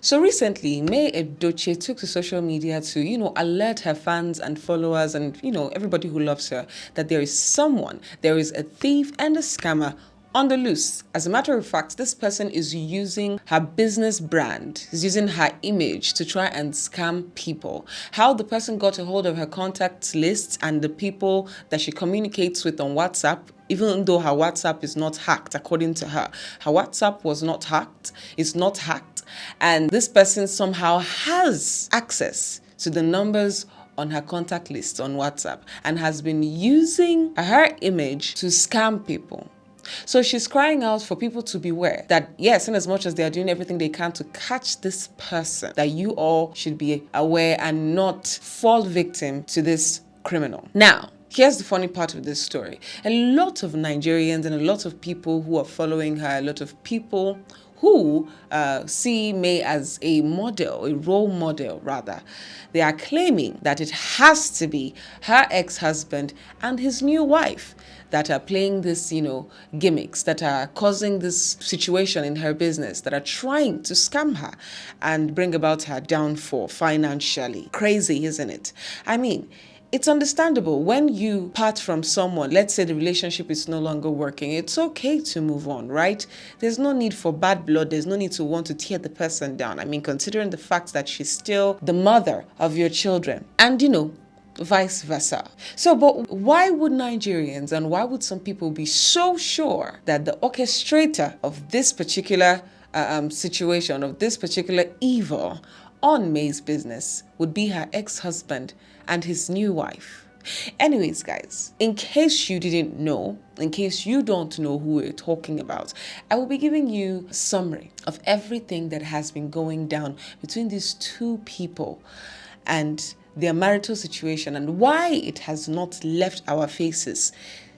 So recently, May Edo took to social media to, alert her fans and followers and, everybody who loves her that there is a thief and a scammer on the loose. As a matter of fact, this person is using her business brand, is using her image to try and scam people. How the person got a hold of her contact list and the people that she communicates with on WhatsApp, even though her WhatsApp is not hacked, according to her. Her WhatsApp was not hacked, it's not hacked, and this person somehow has access to the numbers on her contact list on WhatsApp and has been using her image to scam people. So she's crying out for people to beware that, yes, in as much as they are doing everything they can to catch this person, that you all should be aware and not fall victim to this criminal. Now, here's the funny part of this story. A lot of Nigerians and a lot of people who are following her, a lot of people who see May as a model, a role model rather, they are claiming that it has to be her ex-husband and his new wife that are playing this, gimmicks, that are causing this situation in her business, that are trying to scam her and bring about her downfall financially. Crazy, isn't it? I mean, it's understandable when you part from someone, let's say the relationship is no longer working, it's okay to move on, right? There's no need for bad blood. There's no need to want to tear the person down. I mean, considering the fact that she's still the mother of your children and, vice versa. So, but why would Nigerians and why would some people be so sure that the orchestrator of this particular situation, of this particular evil on May's business would be her ex-husband and his new wife? Anyways, guys, in case you didn't know, in case you don't know who we're talking about, I will be giving you a summary of everything that has been going down between these two people and their marital situation and why it has not left our faces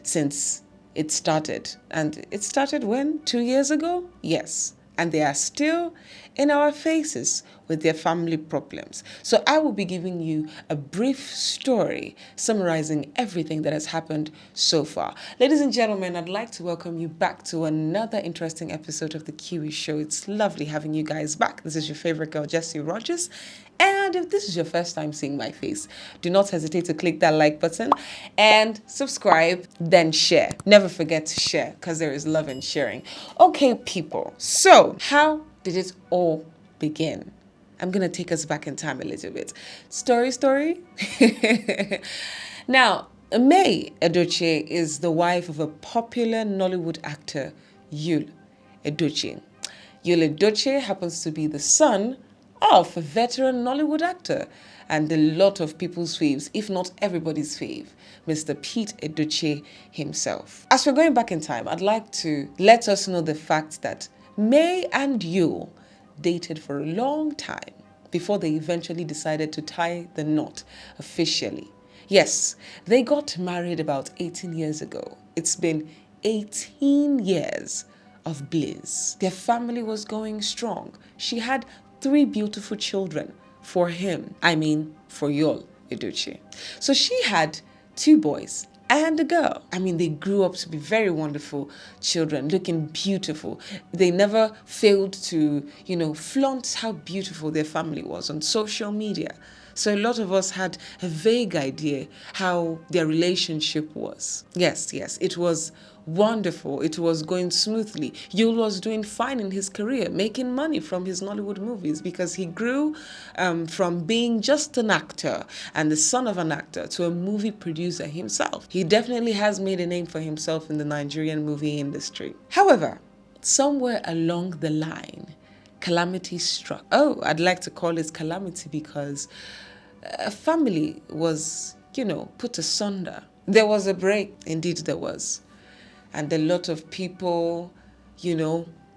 since it started. And it started when? 2 years ago? Yes. And they are still in our faces with their family problems. So I will be giving you a brief story summarizing everything that has happened so far. Ladies and gentlemen, I'd like to welcome you back to another interesting episode of The Kiwi Show. It's lovely having you guys back. This is your favorite girl, Jessie Rogers. And if this is your first time seeing my face, do not hesitate to click that like button and subscribe, then share. Never forget to share because there is love in sharing. Okay, people. So how did it all begin? I'm going to take us back in time a little bit. Story. Now, May Edo is the wife of a popular Nollywood actor, Yul Edochie. Yul Edochie happens to be the son of a veteran Nollywood actor and a lot of people's faves, if not everybody's fave, Mr. Pete Edochie himself. As we're going back in time, I'd like to let us know the fact that May and Yul dated for a long time before they eventually decided to tie the knot officially. Yes, they got married about 18 years ago. It's been 18 years of bliss. Their family was going strong. She had 3 beautiful children for him. For Yul Edochie. So she had 2 boys and a girl. They grew up to be very wonderful children, looking beautiful. They never failed to, flaunt how beautiful their family was on social media. So a lot of us had a vague idea how their relationship was. Yes, it was wonderful. It was going smoothly. Yul was doing fine in his career, making money from his Nollywood movies because he grew from being just an actor and the son of an actor to a movie producer himself. He definitely has made a name for himself in the Nigerian movie industry. However, somewhere along the line, calamity struck. I'd like to call it calamity because a family was, put asunder. There was a break. Indeed, there was. And a lot of people,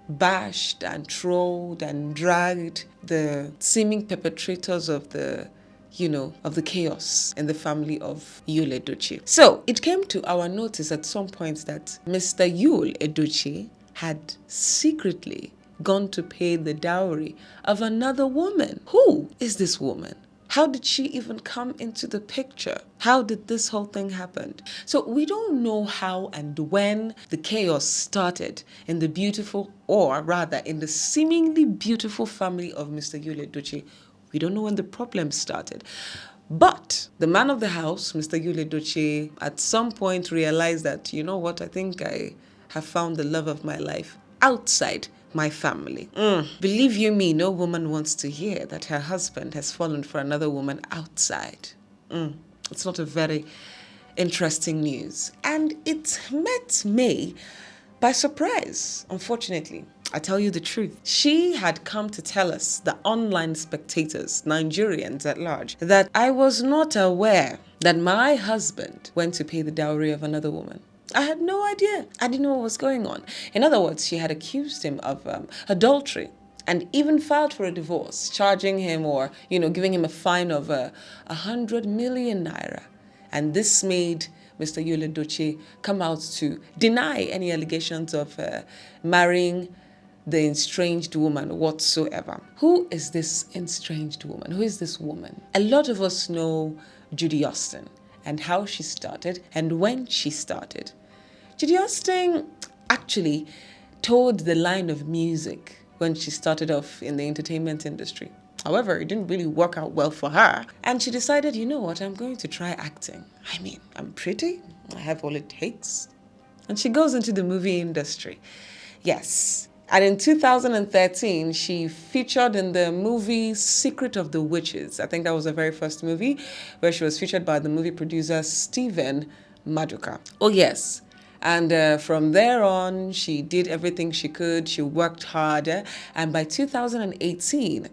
bashed and trolled and dragged the seeming perpetrators of the chaos in the family of Yul Edochie. So it came to our notice at some point that Mr. Yul Edochie had secretly gone to pay the dowry of another woman. Who is this woman? How did she even come into the picture? How did this whole thing happen? So we don't know how and when the chaos started in the beautiful, or rather in the seemingly beautiful family of Mr. Yul Edochie. We don't know when the problem started. But the man of the house, Mr. Yul Edochie, at some point realized that, you know what, I think I have found the love of my life outside my family. Believe you me, no woman wants to hear that her husband has fallen for another woman outside. It's not a very interesting news. And it met May by surprise, unfortunately. I tell you the truth. She had come to tell us, the online spectators, Nigerians at large, that I was not aware that my husband went to pay the dowry of another woman. I had no idea. I didn't know what was going on. In other words, she had accused him of adultery and even filed for a divorce, charging him or, giving him a fine of 100 million naira. And this made Mr. Yul Edochie come out to deny any allegations of marrying the estranged woman whatsoever. Who is this estranged woman? Who is this woman? A lot of us know Judy Austin and how she started and when she started. Judy Austin actually toed the line of music when she started off in the entertainment industry. However, it didn't really work out well for her. And she decided, you know what, I'm going to try acting. I mean, I'm pretty, I have all it takes. And she goes into the movie industry. Yes. And in 2013, she featured in the movie Secret of the Witches. I think that was her very first movie, where she was featured by the movie producer Stephen Maduka. Oh yes. And from there on, she did everything she could. She worked harder. And by 2018,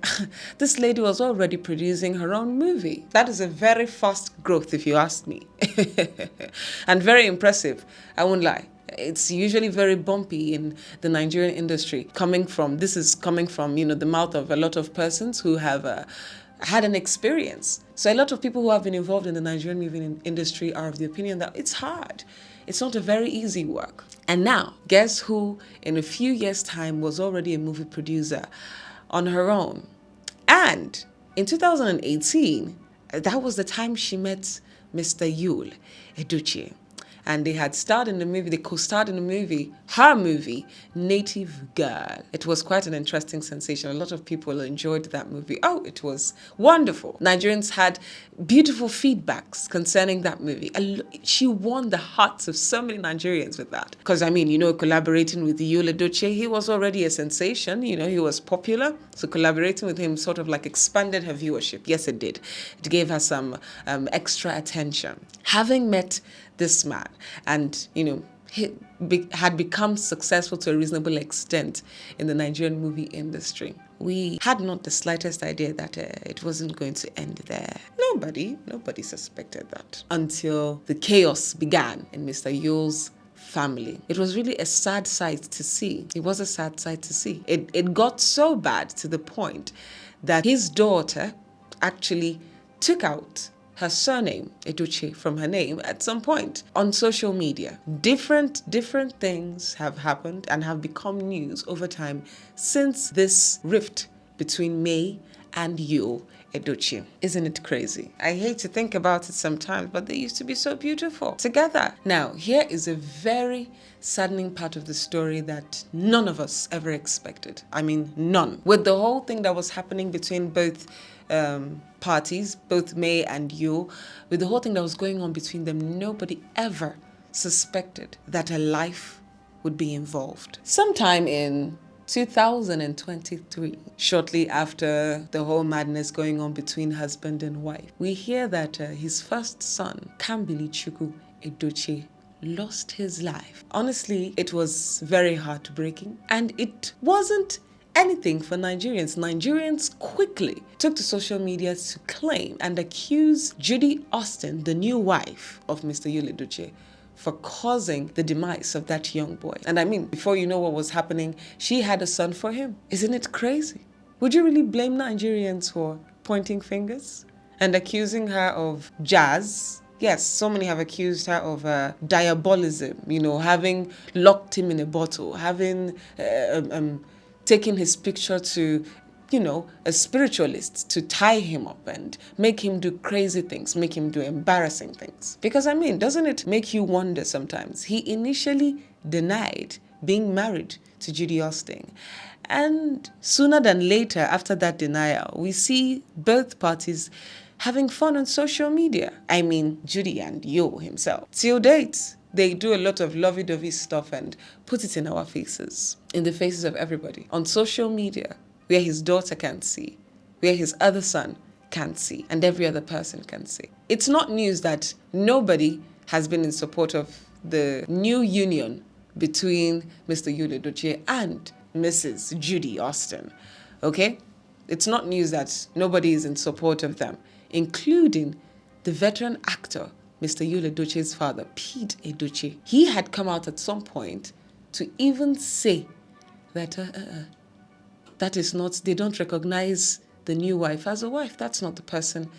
this lady was already producing her own movie. That is a very fast growth, if you ask me. And very impressive. I won't lie. It's usually very bumpy in the Nigerian industry. This is coming from, the mouth of a lot of persons who have had an experience. So a lot of people who have been involved in the Nigerian movie industry are of the opinion that it's hard. It's not a very easy work. And now, guess who in a few years' time was already a movie producer on her own? And in 2018, that was the time she met Mr. Yul Edochie. And they had starred in the movie, they co-starred in the movie, her movie, Native Girl. It was quite an interesting sensation. A lot of people enjoyed that movie. Oh, it was wonderful. Nigerians had beautiful feedbacks concerning that movie. She won the hearts of so many Nigerians with that. Because, collaborating with Yul Edochie, he was already a sensation. He was popular. So collaborating with him sort of like expanded her viewership. Yes, it did. It gave her some extra attention. Having met this man and, he had become successful to a reasonable extent in the Nigerian movie industry. We had not the slightest idea that it wasn't going to end there. Nobody suspected that until the chaos began in Mr. Yul's family. It was really a sad sight to see. It was a sad sight to see. It got so bad to the point that his daughter actually took out her surname, Edochie, from her name at some point on social media. Different things have happened and have become news over time since this rift between May and Yul Edochie. Isn't it crazy? I hate to think about it sometimes, but they used to be so beautiful together. Now, here is a very saddening part of the story that none of us ever expected. I mean, none. With the whole thing that was happening between both parties, both May and Yul, with the whole thing that was going on between them, nobody ever suspected that a life would be involved. Sometime in 2023, shortly after the whole madness going on between husband and wife, we hear that his first son, Kambili Chukwu Edochie, lost his life. Honestly, it was very heartbreaking, and it wasn't anything for Nigerians. Nigerians quickly took to social media to claim and accuse Judy Austin, the new wife of Mr. Yul Edochie, for causing the demise of that young boy. And before you know what was happening, she had a son for him. Isn't it crazy? Would you really blame Nigerians for pointing fingers and accusing her of jazz? Yes, so many have accused her of diabolism, having locked him in a bottle, having taken his picture to a spiritualist to tie him up and make him do crazy things, make him do embarrassing things. Because doesn't it make you wonder sometimes? He initially denied being married to Judy Austin. And sooner than later, after that denial, we see both parties having fun on social media. Judy and Yo himself. Till date, they do a lot of lovey-dovey stuff and put it in our faces, in the faces of everybody. On social media, where his daughter can see, where his other son can see, and every other person can see. It's not news that nobody has been in support of the new union between Mr. Yul Edochie and Mrs. Judy Austin, okay? It's not news that nobody is in support of them, including the veteran actor, Mr. Yul Edochie's father, Pete Edochie. He had come out at some point to even say that that is not, they don't recognize the new wife as a wife. That's not the person,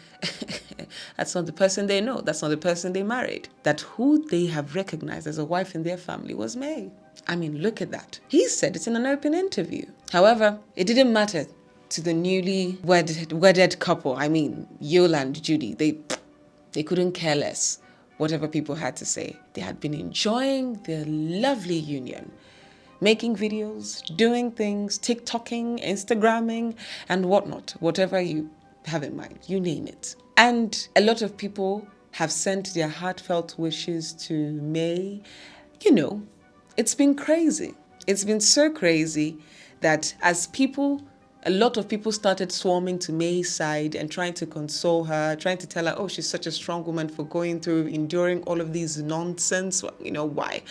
that's not the person they know. That's not the person they married. That who they have recognized as a wife in their family was May. Look at that. He said it in an open interview. However, it didn't matter to the newly wedded couple. Yul and Judy, they couldn't care less whatever people had to say. They had been enjoying their lovely union, making videos, doing things, TikToking, Instagramming, and whatnot, whatever you have in mind, you name it. And a lot of people have sent their heartfelt wishes to May. It's been crazy. It's been so crazy that a lot of people started swarming to May's side and trying to console her, trying to tell her, oh, she's such a strong woman for enduring all of these nonsense. Why?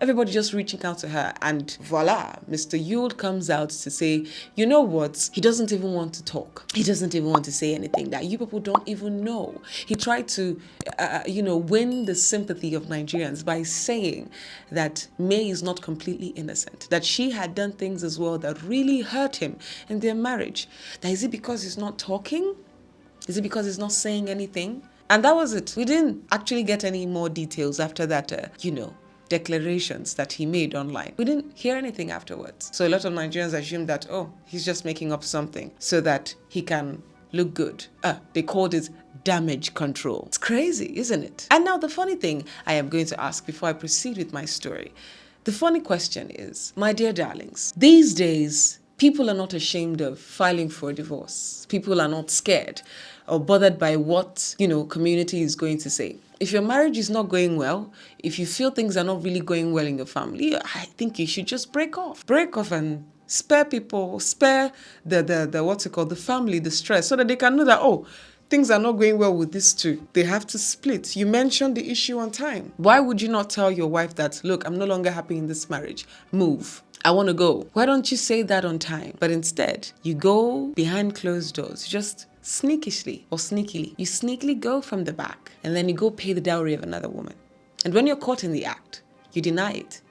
Everybody just reaching out to her. And voila, Mr. Yul comes out to say, you know what? He doesn't even want to talk. He doesn't even want to say anything that you people don't even know. He tried to, win the sympathy of Nigerians by saying that May is not completely innocent, that she had done things as well that really hurt him in their marriage. That is it because he's not talking? Is it because he's not saying anything? And that was it. We didn't actually get any more details after that, declarations that he made online. We didn't hear anything afterwards. So a lot of Nigerians assumed that, he's just making up something so that he can look good. They called it damage control. It's crazy, isn't it? And now the funny thing I am going to ask before I proceed with my story. The funny question is, my dear darlings, these days, people are not ashamed of filing for a divorce. People are not scared or bothered by what, community is going to say. If your marriage is not going well, if you feel things are not really going well in your family, I think you should just break off. Break off and spare the family, the stress, so that they can know that, things are not going well with this too. They have to split. You mentioned the issue on time. Why would you not tell your wife that, look, I'm no longer happy in this marriage. Move. I want to go. Why don't you say that on time? But instead, you go behind closed doors, just sneakishly or sneakily. You sneakily go from the back and then you go pay the dowry of another woman. And when you're caught in the act, you deny it,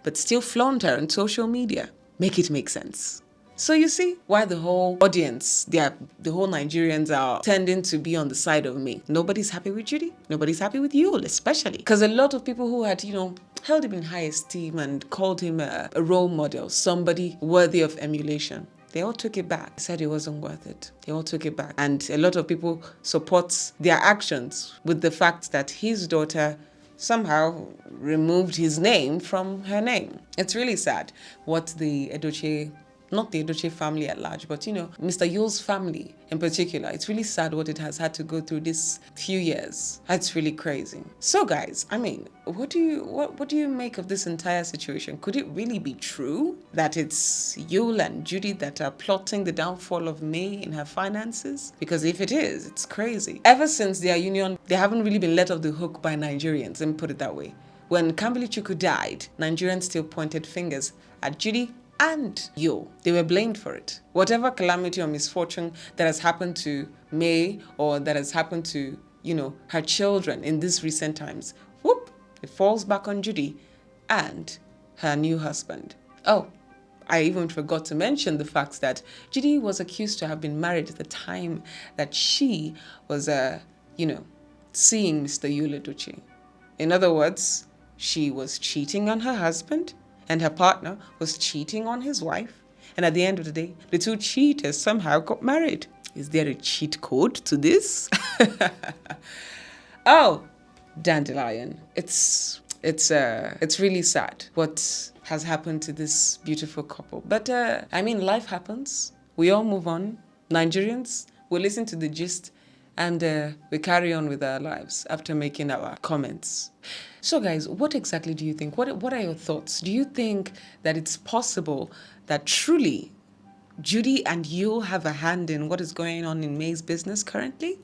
but still flaunt her on social media. Make it make sense. So you see why the whole audience, the whole Nigerians are tending to be on the side of me. Nobody's happy with Judy. Nobody's happy with Yul, especially. Because a lot of people who had, held him in high esteem and called him a role model, somebody worthy of emulation, they all took it back. They said it wasn't worth it. They all took it back. And a lot of people support their actions with the fact that his daughter somehow removed his name from her name. It's really sad what not the Edochie family at large, but Mr. Yul's family in particular. It's really sad what it has had to go through this few years. That's really crazy. So guys, what do you make of this entire situation? Could it really be true that it's Yul and Judy that are plotting the downfall of May in her finances? Because if it is, it's crazy. Ever since their union, they haven't really been let off the hook by Nigerians, let me put it that way. When Kambili Chukwu died, Nigerians still pointed fingers at Judy and Yul. They were blamed for it. Whatever calamity or misfortune that has happened to May or that has happened to, her children in these recent times, it falls back on Judy and her new husband. Oh, I even forgot to mention the fact that Judy was accused to have been married at the time that she was, seeing Mr. Yul Edochie. In other words, she was cheating on her husband, and her partner was cheating on his wife, And at the end of the day, the two cheaters somehow got married. Is there a cheat code to this? Oh, Dandelion. It's really sad what has happened to this beautiful couple. But I mean, life happens. We all move on. Nigerians, we listen to the gist and we carry on with our lives after making our comments. So guys, what exactly do you think? What are your thoughts? Do you think that it's possible that truly Judy and you have a hand in what is going on in May's business currently?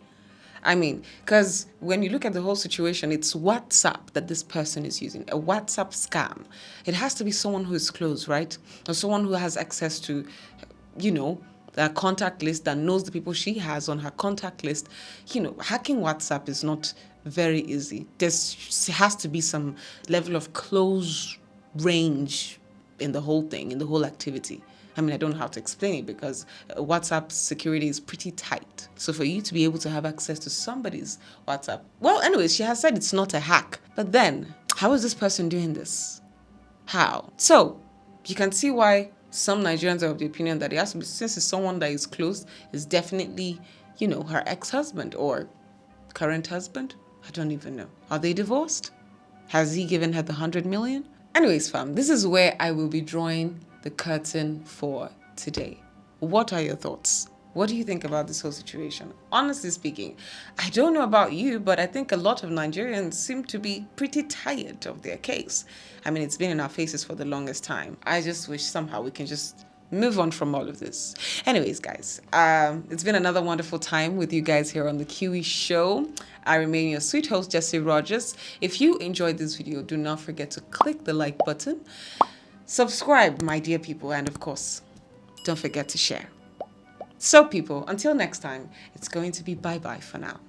I mean, because when you look at the whole situation, it's WhatsApp that this person is using, a WhatsApp scam. It has to be someone who is close, right? Or someone who has access to, the contact list, that knows the people she has on her contact list. Hacking WhatsApp is not very easy. There has to be some level of close range in the whole thing, in the whole activity. I mean, I don't know how to explain it because WhatsApp security is pretty tight. So for you to be able to have access to somebody's WhatsApp, well, anyways, she has said it's not a hack. But then, how is this person doing this? How? So, you can see why some Nigerians are of the opinion that it has to be, since it's someone that is close, is definitely, her ex-husband or current husband. I don't even know. Are they divorced? Has he given her the 100 million? Anyways, fam, this is where I will be drawing the curtain for today. What are your thoughts? What do you think about this whole situation? Honestly speaking, I don't know about you, but I think a lot of Nigerians seem to be pretty tired of their case. I mean, it's been in our faces for the longest time. I just wish somehow we can just move on from all of this. Anyways, guys, it's been another wonderful time with you guys here on the Kiwi Show. I remain your sweet host, Jessie Rogers. If you enjoyed this video, do not forget to click the like button. Subscribe, my dear people, and of course, don't forget to share. So people, until next time, it's going to be bye-bye for now.